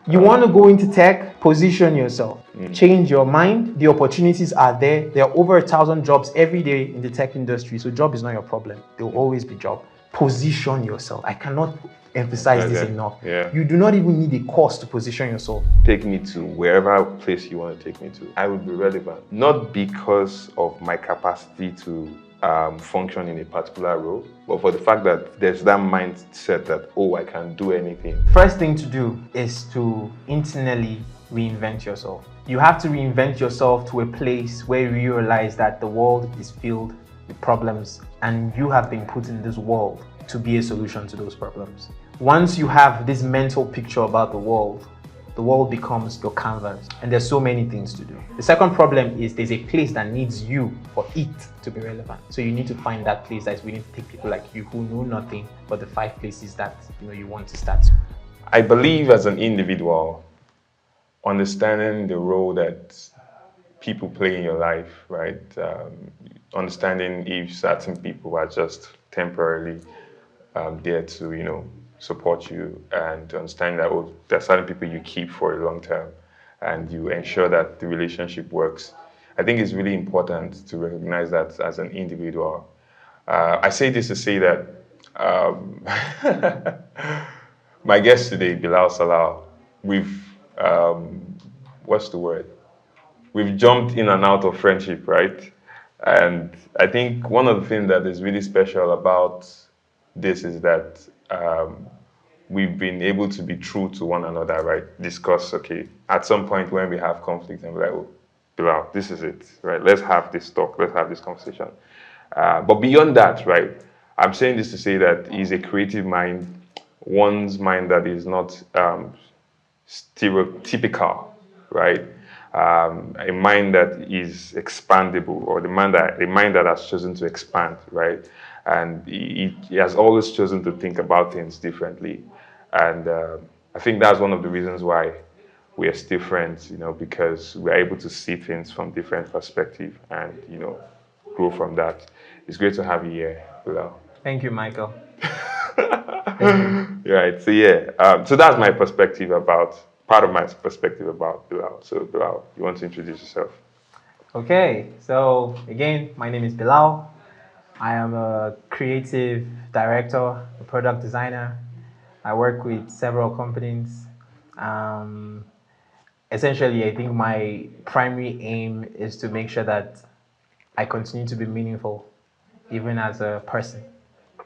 You want to go into tech, position yourself. Change your mind. The opportunities are there. There are over 1,000 jobs every day in the tech industry. So job is not your problem. There will always be job. Position yourself. I cannot emphasize this enough. Yeah. You do not even need a course to position yourself. Take me to wherever place you want to take me to. I would be relevant. Not because of my capacity to function in a particular role, but for the fact that there's that mindset that, oh, I can do anything. First thing to do is to internally reinvent yourself. You have to reinvent yourself to a place where you realize that the world is filled with problems and you have been put in this world to be a solution to those problems. Once you have this mental picture about the world becomes your canvas, and there's so many things to do. The second problem is there's a place that needs you for it to be relevant. So you need to find that place that's willing to take people like you who know nothing but the 5 places that you want to start. I believe as an individual, understanding the role that people play in your life, right? Understanding if certain people are just temporarily there to, support you, and understanding that there are certain people you keep for a long term and you ensure that the relationship works. I think it's really important to recognize that as an individual. I say this to say that my guest today, Bilal Salau, we've, what's the word? We've jumped in and out of friendship, right? And I think one of the things that is really special about this is that we've been able to be true to one another, right? Discuss, okay, at some point when we have conflict and we're like, oh, Bilal, this is it, right? Let's have this talk, let's have this conversation. But beyond that, right, I'm saying this to say that he's a creative mind, one's mind that is not stereotypical, right? A mind that is expandable, or the mind that has chosen to expand, right? And he has always chosen to think about things differently. And I think that's one of the reasons why we are still friends, because we're able to see things from different perspectives and, grow from that. It's great to have you here, Bilal. Thank you, Michael. Right, so that's my perspective part of my perspective about Bilal. So Bilal, you want to introduce yourself? Okay, so again, my name is Bilal. I am a creative director, a product designer. I work with several companies. Essentially, I think my primary aim is to make sure that I continue to be meaningful, even as a person.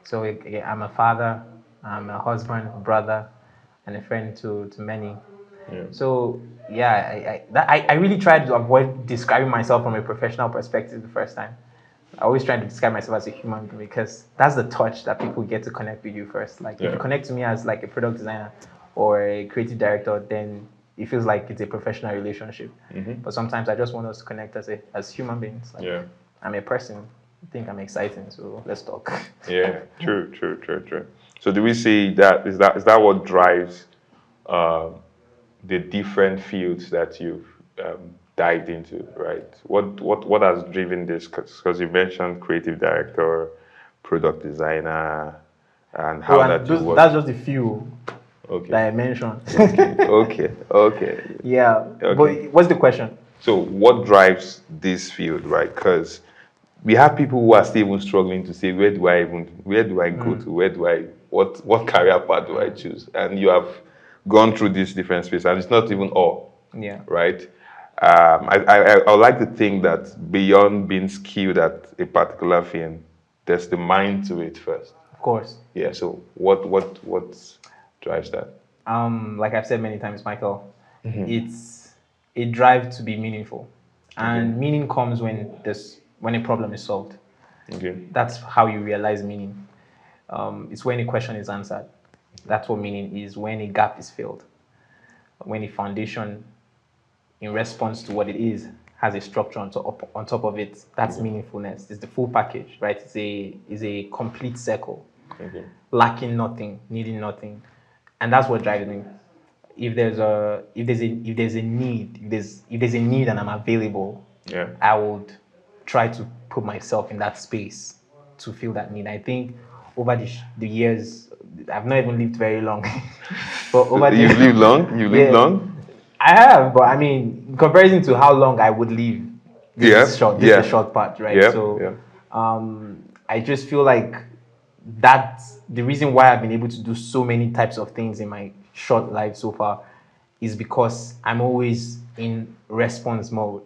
So I'm a father, I'm a husband, a brother, and a friend to many. Yeah. So I really tried to avoid describing myself from a professional perspective the first time. I always try to describe myself as a human being because that's the touch that people get to connect with you first. Like if you connect to me as like a product designer or a creative director, then it feels like it's a professional relationship. But sometimes I just want us to connect as human beings. Like, I'm a person. I think I'm exciting, so let's talk. Yeah, true. So do we say that is that what drives the different fields that you've dived into, right? What has driven this? Because you mentioned creative director, product designer, and how that you work. That's just a few that I mentioned. Okay. Yeah, Okay. but what's the question? So what drives this field, right? Because we have people who are still even struggling to say, where do I go to? What career path do I choose? And you have gone through these different spaces, and it's not even all. Yeah. Right? I would like to think that beyond being skilled at a particular thing, there's the mind to it first. Of course. Yeah. So what drives that? Like I've said many times, Michael, it's a drive to be meaningful, and meaning comes when a problem is solved. Okay. That's how you realize meaning. It's when a question is answered. That's what meaning is. When a gap is filled, when a foundation, in response to what it is, has a structure on top of it. That's meaningfulness. It's the full package, right? It's a complete circle, lacking nothing, needing nothing, and that's what drives me. If there's a need and I'm available, I would try to put myself in that space to fill that need. I think over the years, I've not even lived very long, but over You've lived the long? You lived yeah, long? I have. But I mean, in comparison to how long I would live, this Yeah, is short. This is the yeah, short part, right? yeah, So, yeah. I just feel like that's the reason why I've been able to do so many types of things in my short life so far, is because I'm always in response mode.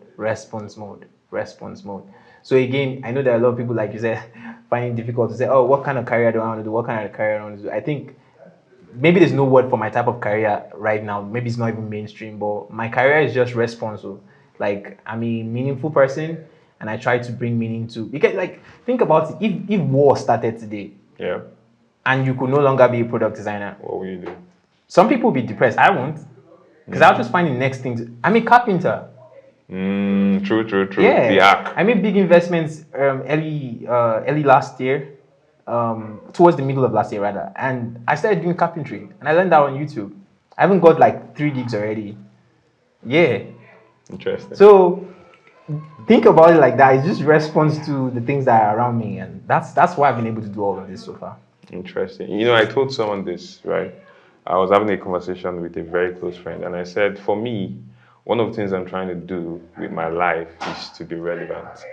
So again, I know that a lot of people, like you said, find it difficult to say, oh, what kind of career do I want to do? What kind of career I want to do? I think maybe there's no word for my type of career right now. Maybe it's not even mainstream, but my career is just responsible. Like I'm a meaningful person, and I try to bring meaning to. You get like think about it. If war started today, Yeah. and you could no longer be a product designer, What will you do? some people will be depressed. I won't, because I'll just find the next thing. I'm a carpenter. True, true, true. The Yeah, arc. I made big investments early last year, towards the middle of last year rather, and I started doing carpentry, and I learned that on YouTube. I haven't got like 3 gigs already. Yeah, Interesting. so think about it like that. It's just response to the things that are around me, and that's why I've been able to do all of this so far. Interesting. You know, I told someone this, right? I was having a conversation with a very close friend, and I said, for me, one of the things I'm trying to do with my life is to be relevant.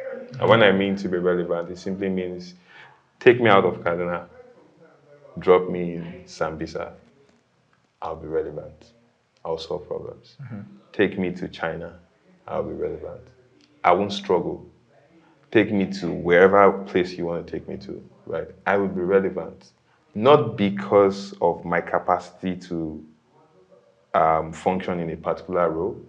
And when I mean to be relevant, it simply means take me out of Kaduna, drop me in Sambisa, I'll be relevant. I'll solve problems. Take me to China, I'll be relevant. I won't struggle. Take me to wherever place you want to take me to, right? I will be relevant. Not because of my capacity to function in a particular role,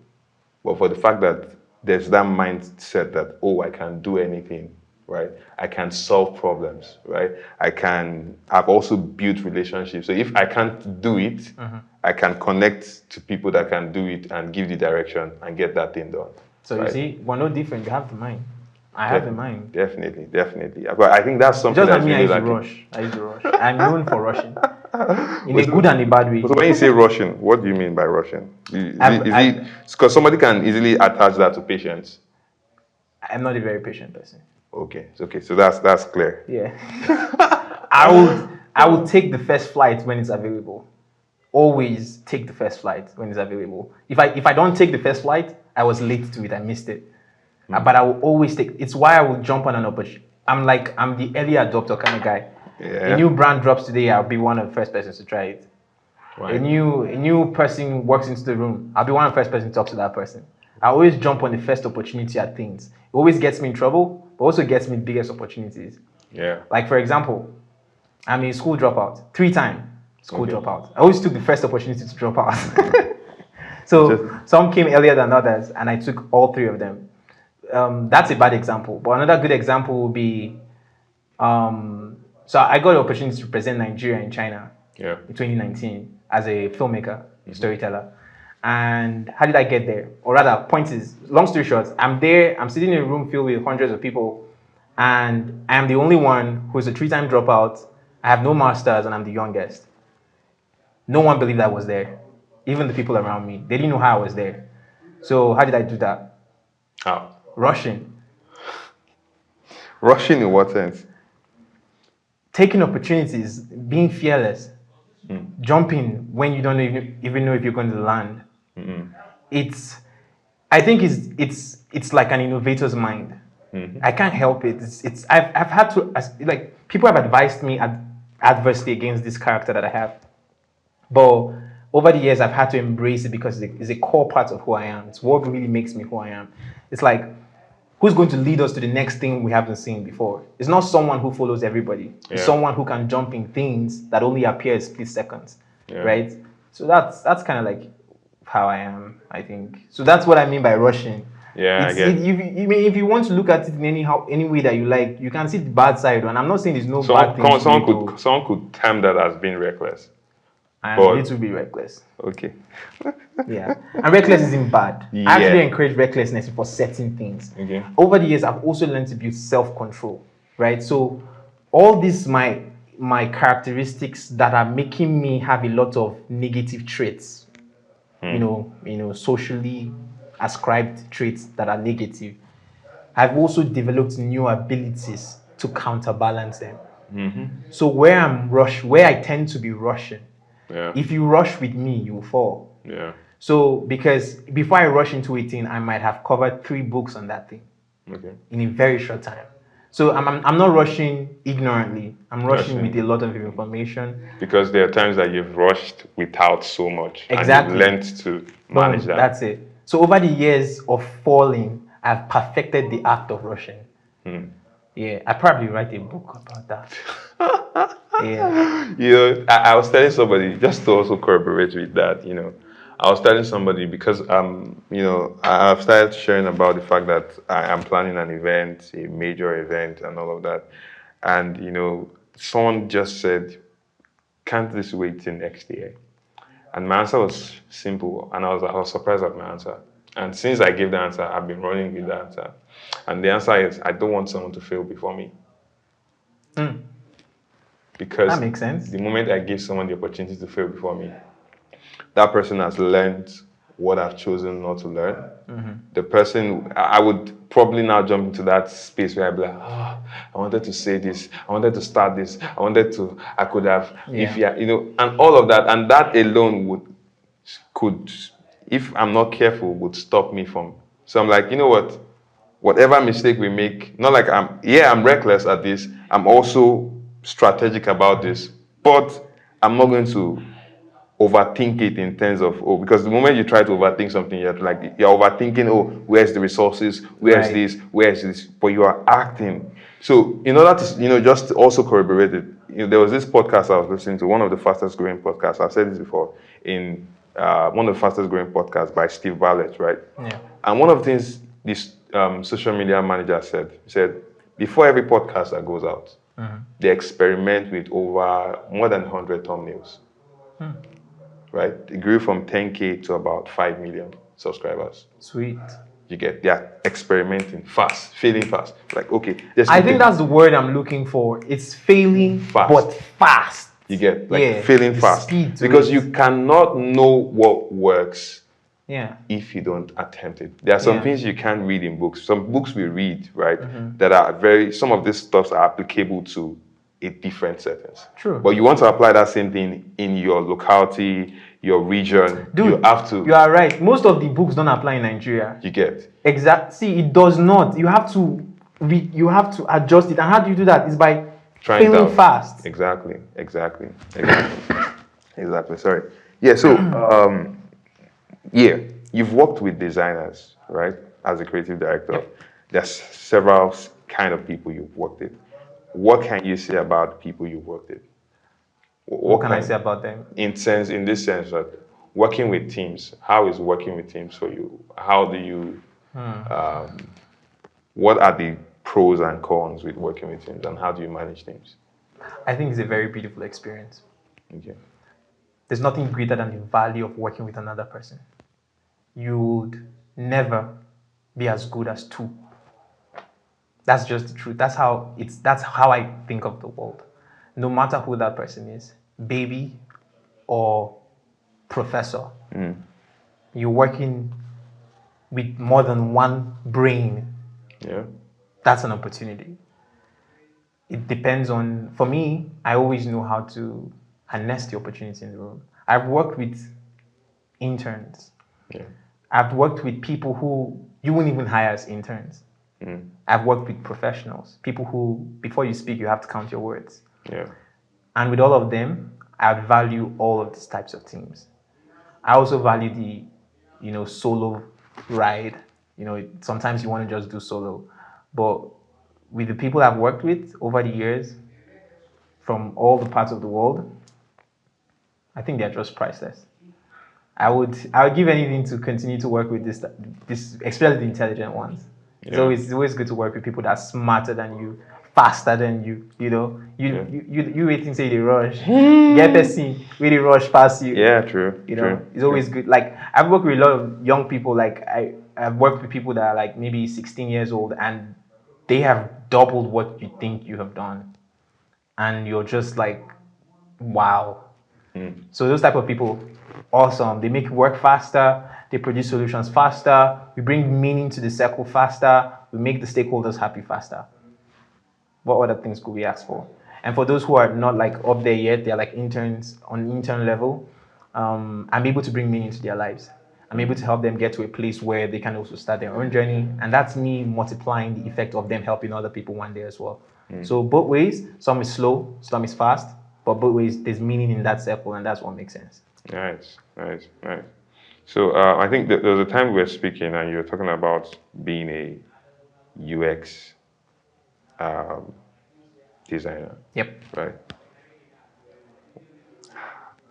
but for the fact that there's that mindset that, oh, I can do anything, right? I can solve problems, right? I've also built relationships. So if I can't do it, I can connect to people that can do it and give the direction and get that thing done. So you right? see, we're no different. You have the mind. I have the mind. Definitely, definitely. But I think that's It's something just that that's me, I really used to lacking. rush. I used to rush. I'm known for rushing, in a good and a bad way. So when you say Russian, what do you mean by Russian? I've, Is I've, it because somebody can easily attach that to patience? I'm not a very patient person. Okay. So that's clear. Yeah. I would take the first flight when it's available. Always take the first flight when it's available. If I don't take the first flight, I was late to it. I missed it. But I will always take. It's why I will jump on an opportunity. I'm the early adopter kind of guy. Yeah. A new brand drops today, I'll be one of the first persons to try it. Right. A new person walks into the room, I'll be one of the first person to talk to that person. I always jump on the first opportunity at things. It always gets me in trouble, but also gets me biggest opportunities. Yeah. Like for example, I'm a school dropout, 3-time school Okay. dropout. I always took the first opportunity to drop out. So some came earlier than others, and I took all 3 of them. That's a bad example, but another good example would be, so I got the opportunity to represent Nigeria in China Yeah. in 2019 as a filmmaker, a storyteller. And how did I get there? Or rather, point is, long story short, I'm there, I'm sitting in a room filled with hundreds of people, and I am the only one who's a 3-time dropout. I have no masters, and I'm the youngest. No one believed I was there. Even the people around me, they didn't know how I was there. So how did I do that? How? Rushing. Rushing in what sense? Taking opportunities, being fearless, jumping when you don't even know if you're going to land. It's, I think it's like an innovator's mind. I can't help it. I've had to, like, people have advised me adversely against this character that I have, but over the years I've had to embrace it because it's a core part of who I am. It's what really makes me who I am. It's like, who's going to lead us to the next thing we haven't seen before? It's not someone who follows everybody. It's Yeah. someone who can jump in things that only appear in split seconds, Yeah. right? So that's kind of like how I am, I think. So that's what I mean by rushing. Yeah, I get. If you want to look at it in any way that you like, you can see the bad side. And I'm not saying there's no bad things. Someone could term that as being reckless. I'm but- a little bit reckless. Okay. Yeah. And reckless isn't bad. Yeah. I actually encourage recklessness for certain things. Okay. Over the years, I've also learned to build self-control, right? So all these my characteristics that are making me have a lot of negative traits, you know, socially ascribed traits that are negative. I've also developed new abilities to counterbalance them. So where I tend to be rushing, Yeah. if you rush with me, you will fall. Yeah. So because before I rush into a thing, I might have covered 3 books on that thing Okay. in a very short time. So I'm not rushing ignorantly. I'm rushing Rushing. with a lot of information. Because there are times that you've rushed without so much, and you've Exactly. learned to manage Boom, that. that's it. So over the years of falling, I've perfected the act of rushing. Yeah, I probably write a book about that. Yeah. You know, I was telling somebody just to also corroborate with that. You know, I was telling somebody because you know, I've started sharing about the fact that I am planning an event, a major event, and all of that. And you know, someone just said, "Can't this wait till next year?" And my answer was simple, and I was surprised at my answer. And since I gave the answer, I've been running with the answer. And the answer is, I don't want someone to fail before me. That Because makes sense. the moment I give someone the opportunity to fail before me, that person has learned what I've chosen not to learn. The person, I would probably now jump into that space where I'd be like, oh, I wanted to say this, I wanted to start this, I could have, if you know, and all of that, and that alone could, if I'm not careful, would stop me from. So I'm like, you know what? Whatever mistake we make, not like I'm reckless at this. I'm also strategic about this, but I'm not going to overthink it in terms of, oh, because the moment you try to overthink something, you're overthinking, oh, where's the resources, Right. where's this, but you are acting. So in order to, you know, just to also corroborate it, you know, there was this podcast I was listening to, one of the fastest growing podcasts. I've said this before, in one of the fastest growing podcasts by Steve Bartlett, right? Yeah. And one of the things this social media manager said, he said, before every podcast that goes out, they experiment with over more than 100 thumbnails. Right? It grew from 10K to about 5 million subscribers. Sweet. You get, they're experimenting fast, failing fast. Like, okay, I think that's the word I'm looking for. It's failing, Fast. but fast. you get like Yeah, failing the fast. speed to Because it. you cannot know what works Yeah. if you don't attempt it. There are some Yeah. things you can't read in books. Some books we read, right, that are very, some of these stuffs are applicable to a different settings. True. But you want to apply that same thing in your locality, your region, Dude, you have to. You are right. Most of the books don't apply in Nigeria. You get. See, it does not. You have to adjust it. And how do you do that? Is by Trying it failing out. fast. Exactly. Sorry. Yeah. So, yeah, you've worked with designers, right? As a creative director, Yep. there's several kind of people you've worked with. What can you say about people you've worked with? What can I say about them? In this sense that working with teams, how is working with teams for you? How do you? What are the pros and cons with working with teams, and how do you manage teams? I think it's a very beautiful experience. Okay. There's nothing greater than the value of working with another person. You would never be as good as two. That's just the truth. That's how I think of the world. No matter who that person is, baby or professor, you're working with more than one brain. Yeah. That's an opportunity. It depends on, for me, I always know how to harness the opportunity in the room. I've worked with interns. Yeah. I've worked with people who you wouldn't even hire as interns. I've worked with professionals, people who, before you speak, you have to count your words. Yeah. And with all of them, I value all of these types of teams. I also value the, solo ride. Sometimes you want to just do solo. But with the people I've worked with over the years, from all the parts of the world, I think they're just priceless. I would give anything to continue to work with this especially the intelligent ones. Yeah. It's always good to work with people that are smarter than you, faster than you. You waiting say they rush. Get person really rush past you. Yeah, true. It's always good. Like I've worked with a lot of young people. Like I've worked with people that are like maybe 16 years old and they have doubled what you think you have done, and you're just like, wow. So those type of people, awesome. They make work faster. They produce solutions faster. We bring meaning to the circle faster. We make the stakeholders happy faster. What other things could we ask for? And for those who are not like up there yet, they're like interns on intern level. I'm able to bring meaning to their lives. I'm able to help them get to a place where they can also start their own journey, and that's me multiplying the effect of them helping other people one day as well. So both ways, some is slow, some is fast, but both ways there's meaning in that circle, and that's what makes sense. Nice, nice, nice. So I think that there was a time we were speaking and you were talking about being a UX um, designer, Yep. right?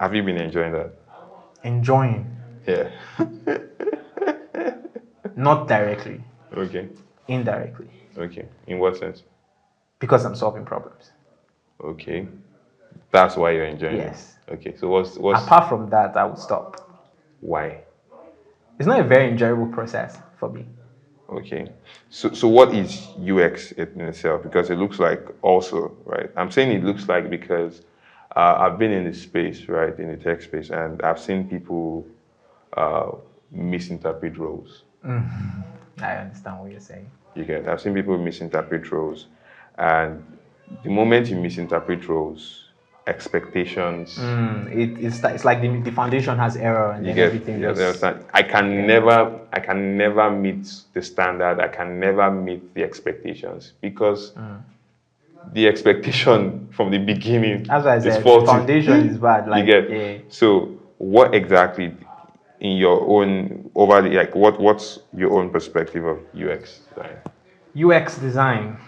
Have you been enjoying that? Enjoying, Yeah. not directly, Okay. indirectly, Okay. In what sense? because I'm solving problems. Okay. That's why you're enjoying Yes. it. Okay. So what's Apart from that, I would stop. why? It's not a very enjoyable process for me. Okay. So what is UX in itself? Because it looks like also, right? I'm saying it looks like because I've been in the space, right, in the tech space, and I've seen people uh, misinterpret roles. I understand what you're saying. You get? I've seen people misinterpret roles, and the moment you misinterpret roles, expectations. It's like the foundation has error and You then get, everything you just. understand? I can never meet the standard. I can never meet the expectations because the expectation from the beginning That's why I is said the faulty. foundation is bad. You Like, get? yeah. So, what exactly in your own over the like what's your own perspective of UX design? UX design,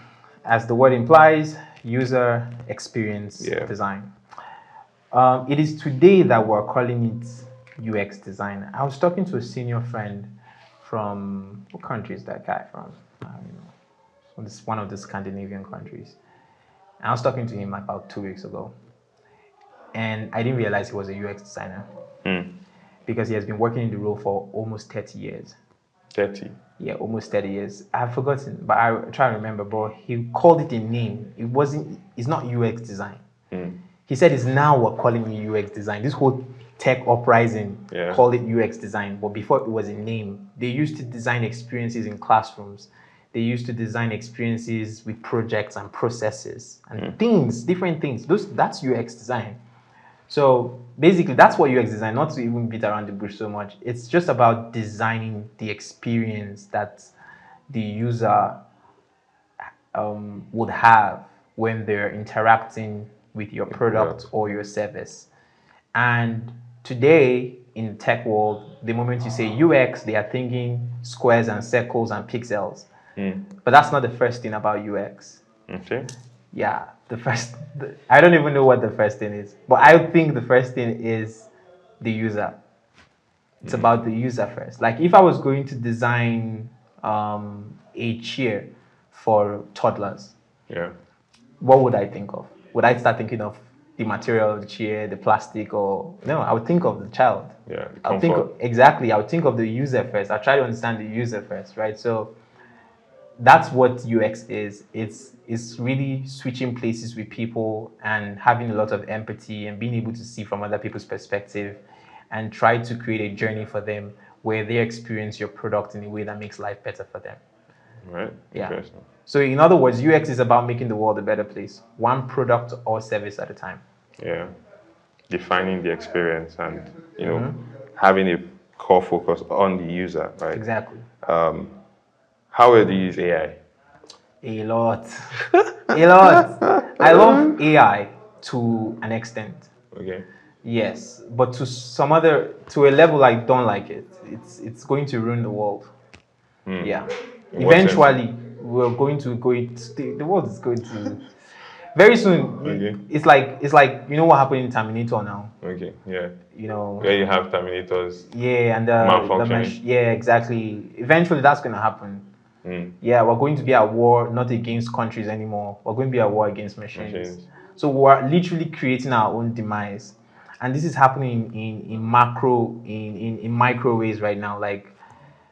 as the word implies, user experience Yeah. design. It is today that we're calling it UX design. I was talking to a senior friend from, what country is that guy from? I don't know. From one of the Scandinavian countries. I was talking to him about 2 weeks ago, and I didn't realize he was a UX designer because he has been working in the role for almost 30 years. 30. Yeah, almost 30 years. I've forgotten, but I try to remember. But he called it a name. It wasn't. It's not UX design. He said it's now we're calling it UX design. This whole tech uprising called it UX design, but before it was a name. They used to design experiences in classrooms. They used to design experiences with projects and processes and things, different things. That's UX design. So basically, that's what UX design. Not to even beat around the bush so much. It's just about designing the experience that the user would have when they're interacting with your product or your service. And today in the tech world, the moment you say UX, they are thinking squares and circles and pixels. But that's not the first thing about UX. Okay. Yeah, I don't even know what the first thing is, but I think the first thing is the user. It's about the user first. Like if I was going to design a chair for toddlers, what would I think of? Would I start thinking of the material of the chair, the plastic, or no? I would think of the child. Yeah, I would think exactly. I would think of the user first. I try to understand the user first, right? So that's what UX is. It's really switching places with people and having a lot of empathy and being able to see from other people's perspective and try to create a journey for them where they experience your product in a way that makes life better for them. Right. Yeah. So in other words, UX is about making the world a better place, one product or service at a time. Yeah. Defining the experience and having a core focus on the user, right? Exactly. How well do you use AI? A lot. A lot. I love AI to an extent. Okay. Yes, but to a level I don't like it. It's going to ruin the world. Yeah. Eventually, we're going to the world is going to very soon. Okay. It's like you know what happened in Terminator now. Okay. Yeah. You know. Where you have Terminators. Yeah, and malfunctioning. yeah, exactly. Eventually, that's going to happen. Yeah, we're going to be at war not against countries anymore. We're going to be at war against machines. So we're literally creating our own demise, and this is happening in micro ways right now. Like,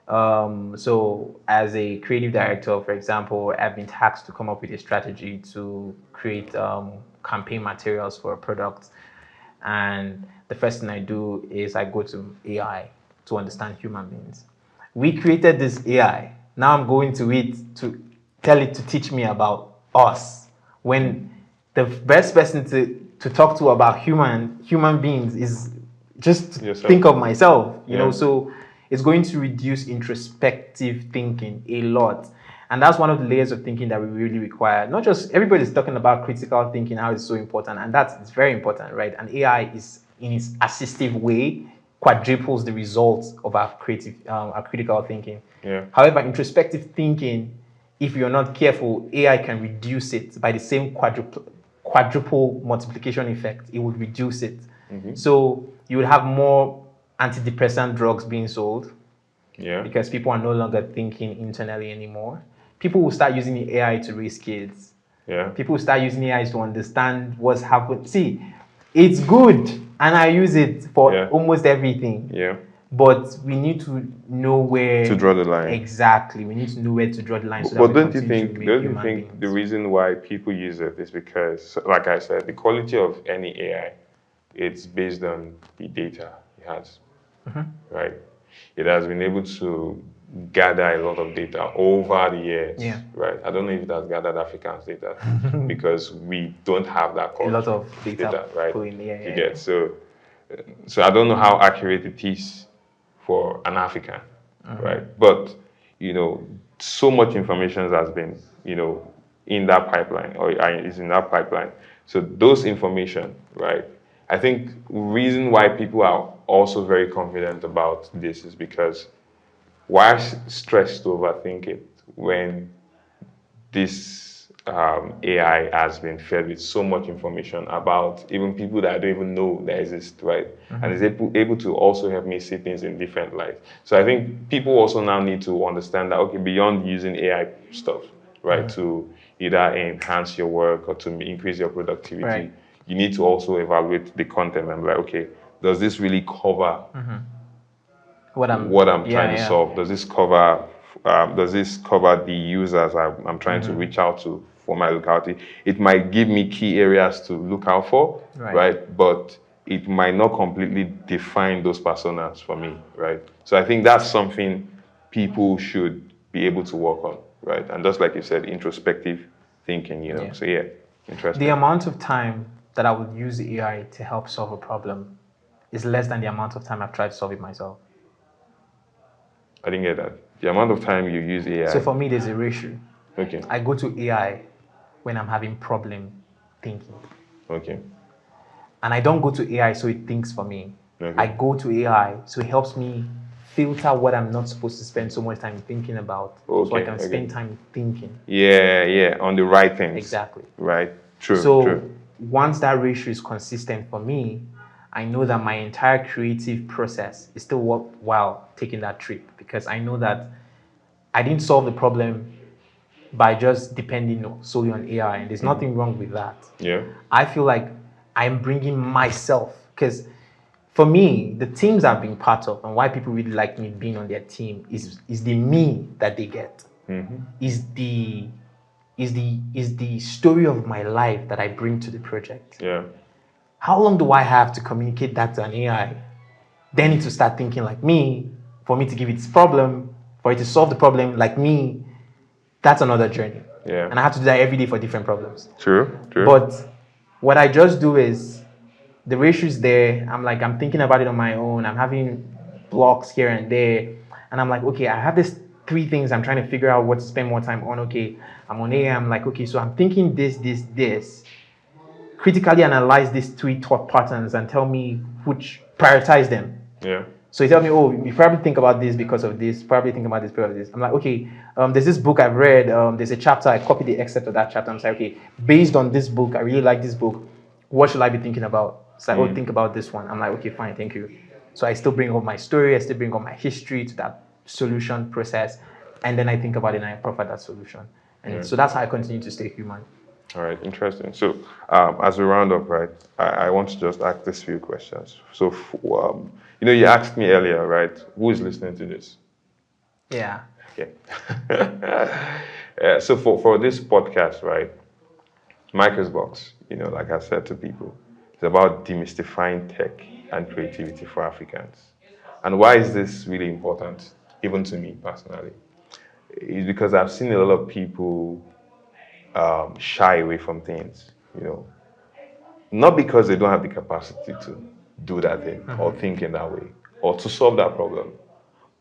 so as a creative director, for example, I've been tasked to come up with a strategy to create campaign materials for a product, and the first thing I do is I go to AI to understand human beings. We created this AI. Now I'm going to it to tell it to teach me about us when the best person to talk to about human beings is just Yourself. think of myself, you know. Yeah. So it's going to reduce introspective thinking a lot. And that's one of the layers of thinking that we really require. Not just everybody's talking about critical thinking, how it's so important, and it's very important, right? And AI is in its assistive way quadruples the results of our our critical thinking. Yeah. However, introspective thinking, if you're not careful, AI can reduce it by the same quadruple multiplication effect. It would reduce it. So you would have more antidepressant drugs being sold Yeah. because people are no longer thinking internally anymore. People will start using the AI to raise kids. Yeah. People will start using AI to understand what's happening. See, it's good, and I use it for Yeah. almost everything. Yeah. But we need to know where To draw the line. Exactly, we need to know where to draw the line. So But that don't you think human beings. the reason why people use it is because, like I said, the quality of any AI, it's based on the data it has, right? It has been able to gather a lot of data over the years, Yeah. right? I don't know if it has gathered Africans' data because we don't have that A culture. lot of data, right? pulling, yeah. You get so I don't know how accurate it is for an African, right? But you know, so much information has been, you know, in that pipeline or is in that pipeline. So those information, right? I think reason why people are also very confident about this is because why stressed to overthink it when this AI has been fed with so much information about even people that I don't even know that exist, right? And is able to also help me see things in different light. So I think people also now need to understand that, okay, beyond using AI stuff, right, to either enhance your work or to increase your productivity, Right. you need to also evaluate the content and be like, okay, does this really cover What I'm trying to solve? Does this cover the users I'm trying to reach out to for my locality? It might give me key areas to look out for, right? But it might not completely define those personas for me, right? So I think that's something people should be able to work on, right? And just like you said, introspective thinking, you know. Yeah. So yeah, interesting. The amount of time that I would use AI to help solve a problem is less than the amount of time I've tried to solve it myself. I didn't get that. The amount of time you use AI. So for me, there's a ratio. Okay. I go to AI when I'm having problem thinking. Okay. And I don't go to AI so it thinks for me. Okay. I go to AI so it helps me filter what I'm not supposed to spend so much time thinking about. So I can spend time thinking. Yeah, on the right things. Exactly. Right. True. So once that ratio is consistent for me, I know that my entire creative process is still worthwhile taking that trip, because I know that I didn't solve the problem by just depending solely on AI, and there's nothing wrong with that. Yeah. I feel like I'm bringing myself, because for me, the teams I've been part of and why people really like me being on their team is the me that they get. Is the story of my life that I bring to the project. Yeah. How long do I have to communicate that to an AI? They need to start thinking like me for me to give it its problem, for it to solve the problem like me. That's another journey. Yeah. And I have to do that every day for different problems. True. But what I just do is, the ratio is there. I'm thinking about it on my own. I'm having blocks here and there. And I'm like, okay, I have these 3 things I'm trying to figure out what to spend more time on. Okay, I'm on AI. I'm like, okay, so I'm thinking this. Critically analyze these 3 thought patterns and tell me which, prioritize them. Yeah. So you tell me, oh, you probably think about this because of this, probably think about this because of this. I'm like, okay, there's this book I've read, there's a chapter, I copied the excerpt of that chapter. I'm like, okay, based on this book, I really like this book, what should I be thinking about? It's like, oh, think about this one. I'm like, okay, fine, thank you. So I still bring up my story, I still bring up my history to that solution process, and then I think about it and I proffer that solution. And so that's how I continue to stay human. All right, interesting. So as we round up, right, I want to just ask this few questions. So, you asked me earlier, right, who is listening to this? Yeah. Okay. So for this podcast, right, Micah's Box, like I said to people, it's about demystifying tech and creativity for Africans. And why is this really important, even to me personally? It's because I've seen a lot of people shy away from things, you know, not because they don't have the capacity to do that thing or think in that way or to solve that problem,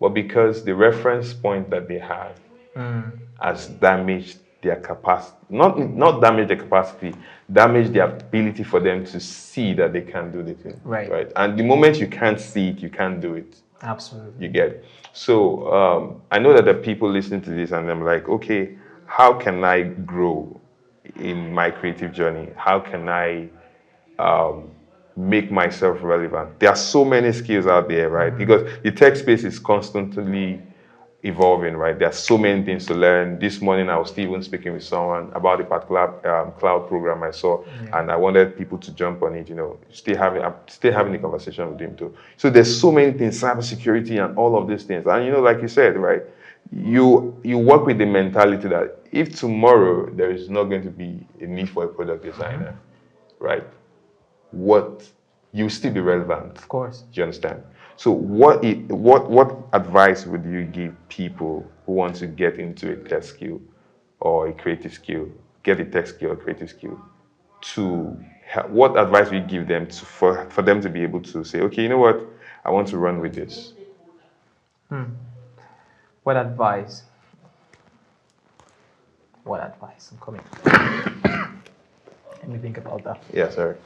but because the reference point that they have has damaged their capacity, not damage their capacity, damage the ability for them to see that they can do the thing. Right. And the moment you can't see it, you can't do it. Absolutely. You get it? So I know that there are people listening to this and I'm like, okay, how can I grow in my creative journey? How can I make myself relevant? There are so many skills out there, right? Because the tech space is constantly evolving, right? There are so many things to learn. This morning, I was still even speaking with someone about a particular cloud program I saw, and I wanted people to jump on it. I'm still having a conversation with him too. So there's so many things, cybersecurity and all of these things. And like you said, right? You work with the mentality that if tomorrow there is not going to be a need for a product designer, right? You still be relevant. Of course. Do you understand? So what advice would you give people who want to get into a tech skill or a creative skill, get a tech skill or creative skill, what advice would you give them for them to be able to say, okay, you know what, I want to run with this? What advice? What advice? I'm coming. Let me think about that. Yeah, sorry.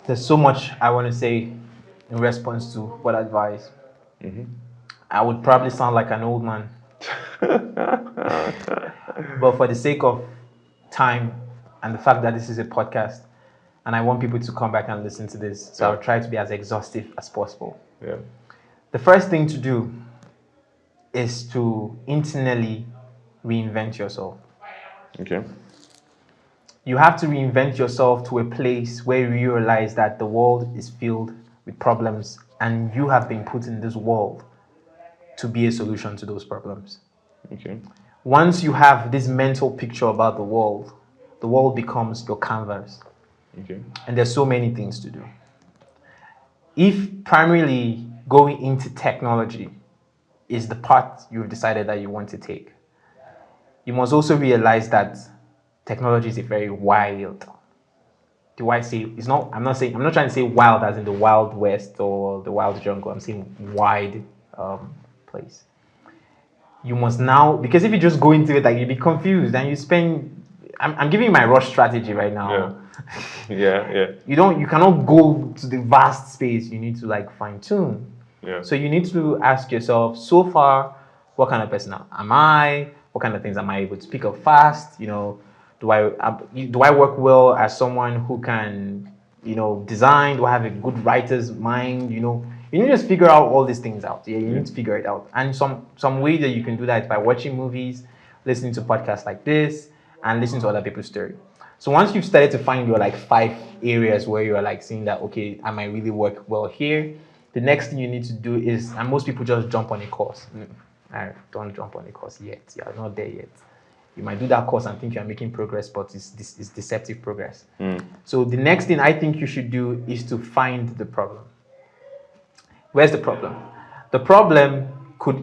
There's so much I want to say in response to what advice. I would probably sound like an old man. But for the sake of time and the fact that this is a podcast, and I want people to come back and listen to this, so I'll try to be as exhaustive as possible. Yeah. The first thing to do is to internally reinvent yourself. Okay. You have to reinvent yourself to a place where you realize that the world is filled with problems and you have been put in this world to be a solution to those problems. Okay. Once you have this mental picture about the world becomes your canvas. Okay. And there's so many things to do. If primarily going into technology is the path you've decided that you want to take, you must also realize that technology is a very wild. Do I say it's not? I'm not trying to say wild as in the Wild West or the wild jungle. I'm saying wide place. You must now, because if you just go into it, like you'll be confused and you spend. I'm giving you my rush strategy right now. Yeah. You cannot go to the vast space. You need to like fine tune. Yeah. So you need to ask yourself, so far, what kind of person am I? What kind of things am I able to pick up fast? Do I work well as someone who can, design? Do I have a good writer's mind? You need to just figure out all these things out. Yeah, you need to figure it out. And some way that you can do that is by watching movies, listening to podcasts like this, and listening to other people's story. So once you've started to find your like 5 areas where you're like seeing that, okay, I might really work well here, the next thing you need to do is, and most people just jump on a course. Don't jump on a course yet. You're not there yet. You might do that course and think you're making progress, but it's deceptive progress. So the next thing I think you should do is to find the problem. Where's the problem? The problem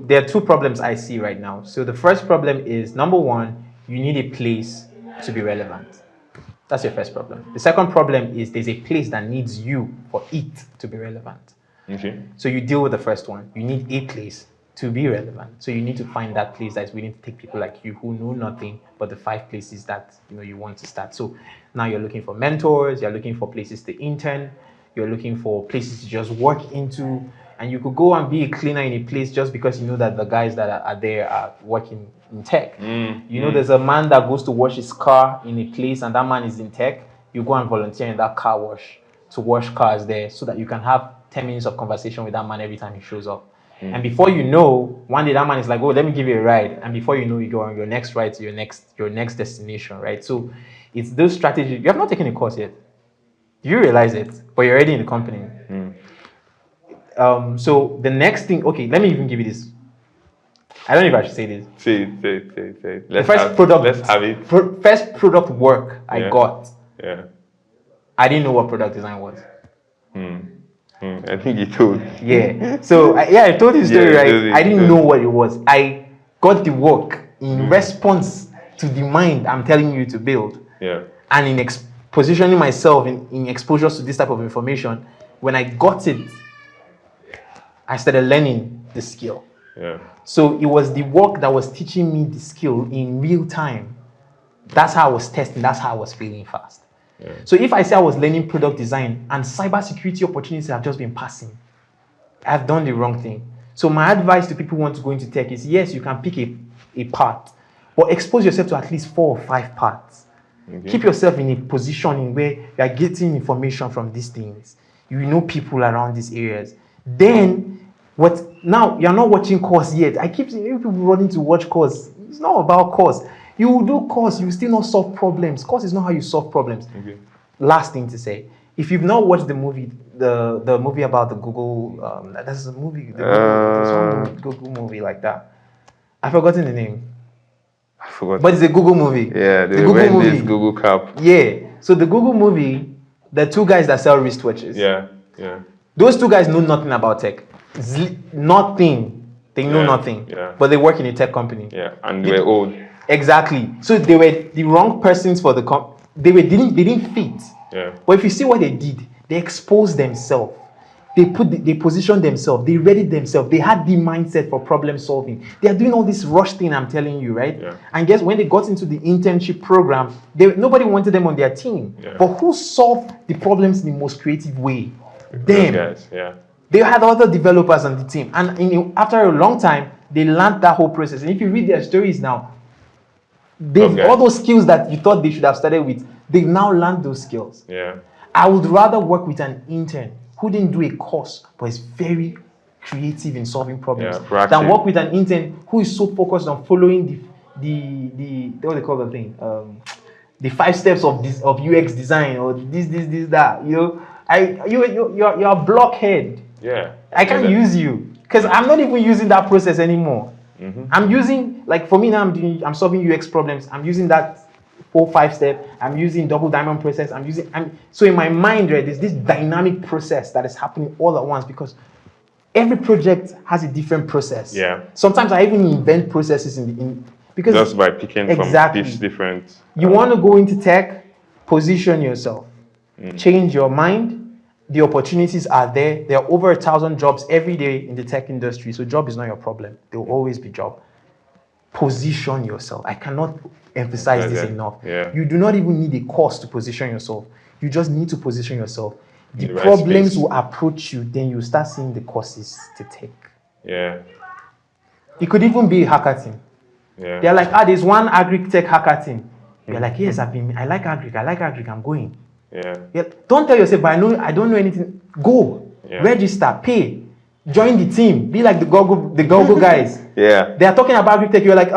there are 2 problems I see right now. So the first problem is, number 1, you need a place to be relevant. That's your first problem. The second problem is there's a place that needs you for it to be relevant. Okay. So you deal with the first one. You need a place to be relevant. So you need to find that place that is willing to take people like you who know nothing but the 5 places that you want to start. So now you're looking for mentors, you're looking for places to intern, you're looking for places to just work into, and you could go and be a cleaner in a place just because you know that the guys that are there are working in tech. There's a man that goes to wash his car in a place and that man is in tech. You go and volunteer in that car wash to wash cars there so that you can have 10 minutes of conversation with that man every time he shows up. And before you know, one day that man is like, oh, let me give you a ride. And before you know, you go on your next ride to your next destination, right? So it's those strategies. You have not taken a course yet. You realize it, but you're already in the company. So the next thing, okay, let me even give you this. I don't know if I should say this. Say it. Let's have it. First product work I got. Yeah. I didn't know what product design was. I think he told. Yeah. So I told you the story, Yeah, right? I didn't know what it was. I got the work in Mm. response to the mind I'm telling you to build. Yeah. And in positioning myself in exposures to this type of information, when I got it, I started learning the skill. Yeah. So it was the work that was teaching me the skill in real time. That's how I was testing. That's how I was failing fast. Yeah. So if I say I was learning product design and cybersecurity opportunities have just been passing, I've done the wrong thing. So my advice to people who want to go into tech is, yes, you can pick a part, but expose yourself to at least 4 or 5 parts. Okay. Keep yourself in a position where you are getting information from these things. You know people around these areas. Then, now you're not watching course yet. I keep seeing people running to watch course. It's not about course. You will do course, you will still not solve problems. Course is not how you solve problems. Okay. Last thing to say, if you've not watched the movie, the movie about the Google, there's a movie, there's one Google movie like that. I've forgotten the name. I forgot. But it's a Google movie. Yeah, the Google movie. This Google cap. Yeah. So the Google movie, the 2 guys that sell wristwatches. Yeah, yeah. Those 2 guys know nothing about tech. Nothing. They know nothing. Yeah. But they work in a tech company. Yeah, and they were old. Exactly. So they were the wrong persons for the they didn't fit. Yeah. But if you see what they did, they exposed themselves. They positioned themselves. They readied themselves. They had the mindset for problem solving. They are doing all this rush thing I'm telling you, right? Yeah. And guess when they got into the internship program, nobody wanted them on their team. Yeah. But who solved the problems in the most creative way? Those Them. guys, yeah. They had other developers on the team. And after a long time, they learned that whole process. And if you read their stories now, all those skills that you thought they should have started with, they've now learned those skills. Yeah. I would rather work with an intern who didn't do a course but is very creative in solving problems than work with an intern who is so focused on following the what they call the thing, the 5 steps of UX design or this that. You're a blockhead. Yeah. I can't use you because I'm not even using that process anymore. Mm-hmm. I'm using, like for me now, I'm solving UX problems. I'm using that 4-5 step. I'm using double diamond process. So in my mind, right, there's this dynamic process that is happening all at once because every project has a different process. Yeah. Sometimes I even invent processes because just by picking from these different. You want to go into tech, position yourself, change your mind. The opportunities are there. There are over 1,000 jobs every day in the tech industry. So job is not your problem. There will always be job. Position yourself. I cannot emphasize this enough. Yeah. You do not even need a course to position yourself. You just need to position yourself. The right problems space will approach you. Then you start seeing the courses to take. Yeah. It could even be a hackathon. Yeah. They're like, there's one agri-tech hackathon. You're like, yes, I like agri, I'm going. Yeah. Don't tell yourself, but I don't know anything. Go. Yeah. Register, pay, join the team. Be like the Google guys. Yeah. They are talking about agri-tech. You're like,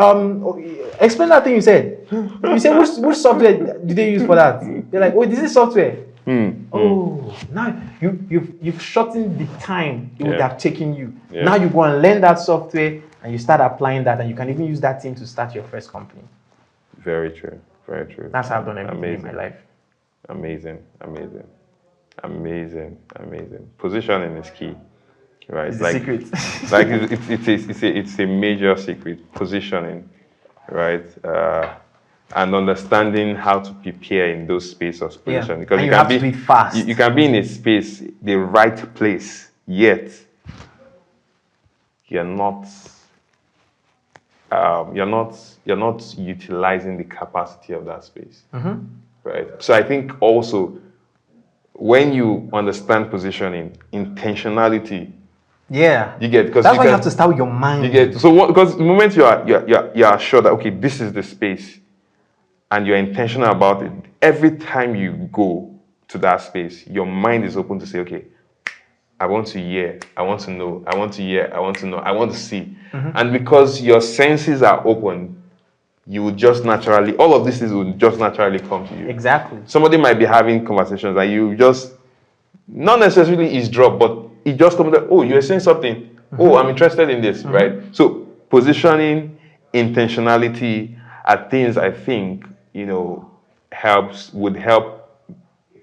explain that thing you said. You said which software did they use for that? They're like, this is software. Now you've shortened the time it would have taken you. Yeah. Now you go and learn that software and you start applying that, and you can even use that team to start your first company. Very true. Very true. That's how I've done everything in my life. Amazing. Positioning is key, right? It's the secret. Like it's a major secret. Positioning, right? And understanding how to prepare in those spaces of position, because and you have to be fast. You can be in a space, the right place, yet you're not utilizing the capacity of that space. Mm-hmm. Right. So I think also when you understand positioning, intentionality. Yeah. You get, because that's why you have to start with your mind. You get, so because the moment you are sure that okay, this is the space, and you're intentional about it, every time you go to that space, your mind is open to say, okay, I want to hear, I want to know, I want to hear, I want to know, I want to see. Mm-hmm. And because your senses are open, you will just naturally, all of these things will just naturally come to you. Exactly. Somebody might be having conversations and you just, not necessarily eavesdrop, but it just comes like, oh, you're saying something. Mm-hmm. Oh, I'm interested in this, right? So positioning, intentionality are things I think, would help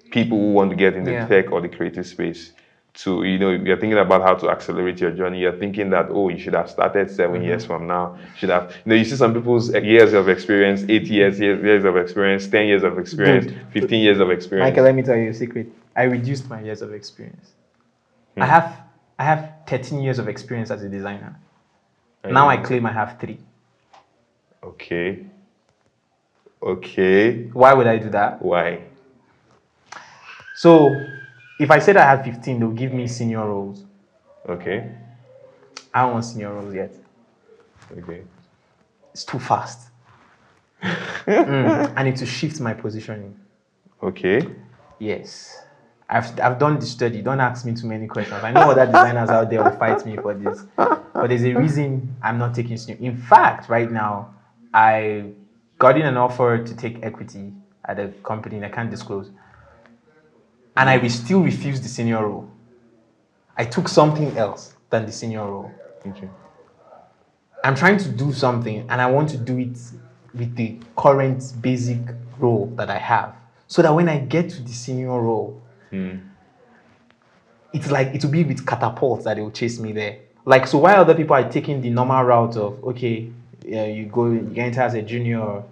people who want to get in the tech or the creative space to, you're thinking about how to accelerate your journey. You're thinking that, oh, you should have started 7 years from now. Should have, you see some people's years of experience, 8 years of experience, 10 years of experience, Dude, 15 years of experience. Michael, let me tell you a secret. I reduced my years of experience. I have 13 years of experience as a designer. Now I claim I have 3. Okay. Okay. Why would I do that? Why? So, if I said I had 15, they'll give me senior roles. Okay. I don't want senior roles yet. Okay. It's too fast. I need to shift my positioning. Okay. Yes. I've done the study. Don't ask me too many questions. I know other designers out there will fight me for this. But there's a reason I'm not taking senior. In fact, right now, I got in an offer to take equity at a company I can't disclose. And I still refused the senior role. I took something else than the senior role. Okay. I'm trying to do something and I want to do it with the current basic role that I have. So that when I get to the senior role, it's like it will be with catapults that they will chase me there. Like, so while other people are taking the normal route of, okay, you enter as a junior,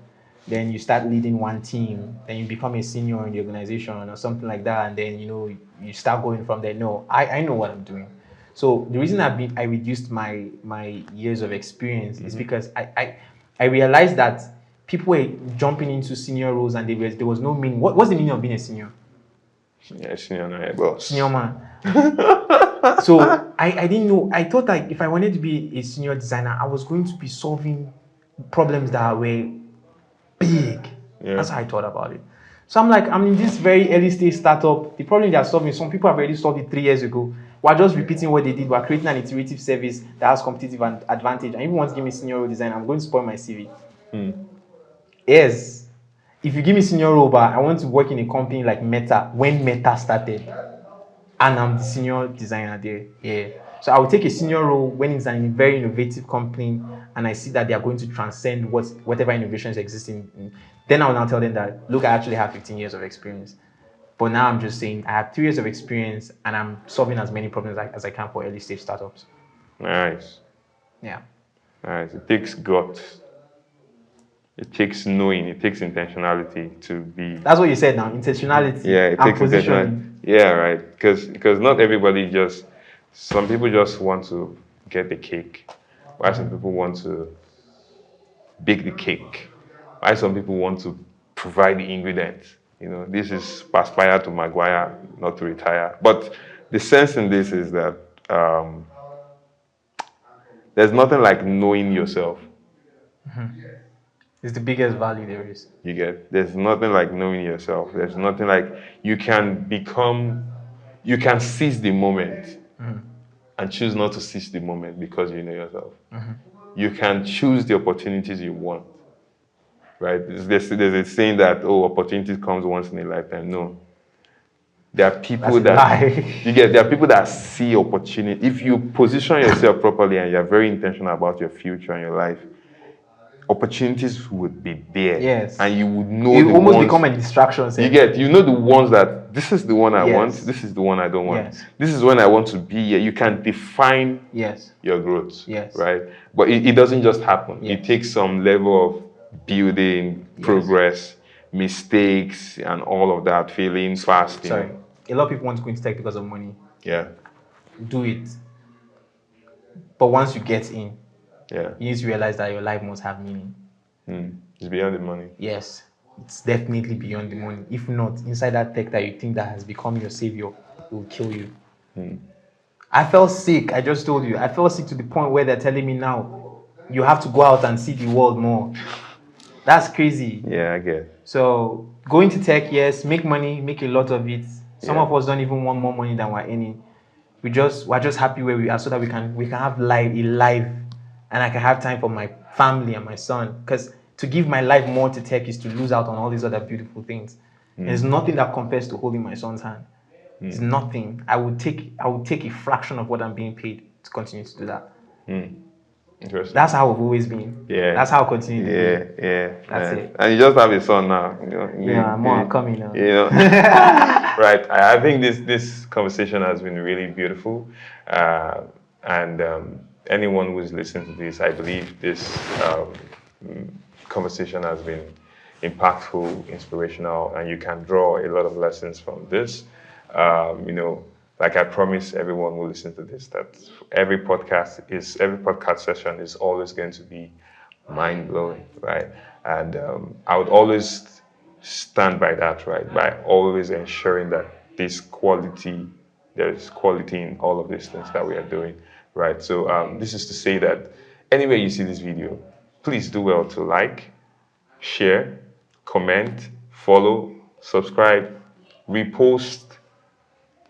then you start leading one team, then you become a senior in the organization or something like that, and then you start going from there. No, I know what I'm doing. So the reason I reduced my years of experience is because I realized that people were jumping into senior roles and there was no meaning. What's the meaning of being a senior? Yeah, senior, no, yeah, boss. Senior man. So I didn't know. I thought that if I wanted to be a senior designer, I was going to be solving problems that were big. Yeah. That's how I thought about it. So I'm like, I'm in this very early stage startup. The problem they are solving, some people have already solved it 3 years ago. We're just repeating what they did. We're creating an iterative service that has competitive advantage. And if you want to give me senior role design, I'm going to spoil my CV. Yes. If you give me senior role, but I want to work in a company like Meta, when Meta started, and I'm the senior designer there. Yeah. So I will take a senior role when it's a very innovative company and I see that they are going to transcend whatever innovations exist in. Then I will now tell them that, look, I actually have 15 years of experience. But now I'm just saying I have 3 years of experience and I'm solving as many problems as I can for early stage startups. Nice. Yeah. Nice. It takes guts. It takes knowing. It takes intentionality to be. That's what you said now. Intentionality. Yeah, it takes intentionality. Yeah, right. Because not everybody just. Some people just want to get the cake, while some people want to bake the cake, while some people want to provide the ingredients. This is aspire to Maguire, not to retire. But the sense in this is that there's nothing like knowing yourself. It's the biggest value there is. You get? There's nothing like knowing yourself. There's nothing like you can seize the moment and choose not to seize the moment because you know yourself. You can choose the opportunities you want. Right? There's a saying that, opportunity comes once in a lifetime. No. There are people there are people that see opportunity. If you position yourself properly and you're very intentional about your future and your life, opportunities would be there. Yes. And you would know you almost become a distraction. You know the ones that this is the one I want, this is the one I don't want. Yes. This is when I want to be here. You can define your growth. Yes. Right? But it doesn't just happen. It takes some level of building, progress, mistakes, and all of that, failing fast. Sorry. A lot of people want to go into tech because of money. Yeah. Do it. But once you get in, you need to realize that your life must have meaning. It's beyond the money. Yes. It's definitely beyond the money. If not, inside that tech that you think that has become your savior, it will kill you. I felt sick. I just told you. I felt sick to the point where they're telling me now, you have to go out and see the world more. That's crazy. Yeah, I get it. So go into tech, yes, make money, make a lot of it. Some of us don't even want more money than we're earning. We're just happy where we are so that we can have a life, and I can have time for my family and my son. Because to give my life more to tech is to lose out on all these other beautiful things. There's nothing that compares to holding my son's hand. It's nothing. I would take a fraction of what I'm being paid to continue to do that. Interesting. That's how I've always been. Yeah. That's how I'll continue to be. Yeah. That's it. And you just have a son now. More coming now. Right. I think this conversation has been really beautiful, and anyone who is listening to this, I believe this conversation has been impactful, inspirational, and you can draw a lot of lessons from this. You know, like I promise everyone who listens to this that every podcast session is always going to be mind blowing, right? And I would always stand by that, right? By always ensuring that there is quality in all of these things that we are doing, right? So this is to say that anywhere you see this video, please do well to like, share, comment, follow, subscribe, repost,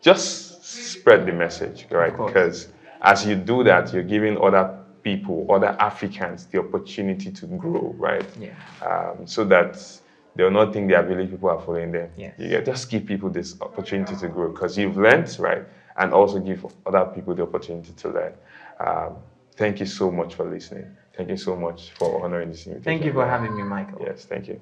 just spread the message, right? Because as you do that, you're giving other people, other Africans, the opportunity to grow, right? Yeah. So that they'll not think their village people are following them. Yes. You get, just give people this opportunity to grow because you've learned, right? And also give other people the opportunity to learn. Thank you so much for listening. Thank you so much for honoring this invitation. Thank you for having me, Michael. Yes, thank you.